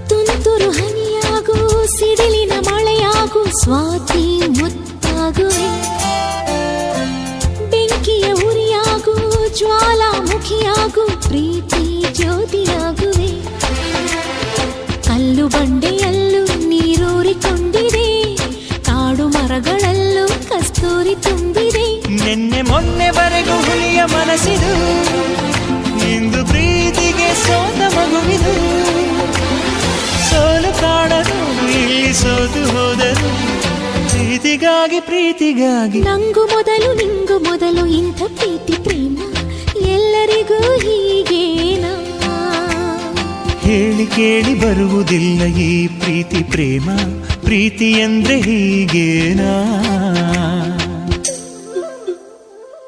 ತುಂತುರು ಹನಿಯಾಗು ಸಿಡಿಲಿನ ಮಳೆಯಾಗು ಸ್ವಾತಿ ಮುತ್ತಾಗುವೆ, ಬೆಂಕಿಯ ಉರಿಯಾಗು ಜ್ವಾಲಾಮುಖಿಯಾಗು ಪ್ರೀತಿ ಜ್ಯೋತಿಯಾಗುವೆ. ಕಲ್ಲು ಬಂಡೆಯಲ್ಲೂ ನೀರೂರಿಕೊಂಡಿದೆ, ಕಾಡು ಮರಗಳಲ್ಲೂ ಕಸ್ತೂರಿ ತುಂಬಿದೆ. ನಿನ್ನೆ ಮೊನ್ನೆವರೆಗೂ ಹುಲಿಯ ಮನಸ್ಸಿದು, ಇಂದು ಪ್ರೀತಿಗೆ ಸೋತ ಮಗುವಿದು. ಸೋಲು ಕಾಣಲು ಇಲ್ಲಿ ಸೋತು ಹೋದರು, ಪ್ರೀತಿಗಾಗಿ ಪ್ರೀತಿಗಾಗಿ. ನಂಗು ಮೊದಲು ನಿಂಗು ಮೊದಲು ಇಂಥ ಪ್ರೀತಿ ಪ್ರೇಮ ಎಲ್ಲರಿಗೂ ಹೀಗೇನಾ? ಹೇಳಿ ಕೇಳಿ ಬರುವುದಿಲ್ಲ ಈ ಪ್ರೀತಿ ಪ್ರೇಮ, ಪ್ರೀತಿ ಎಂದ್ರೆ ಹೀಗೇನಾ?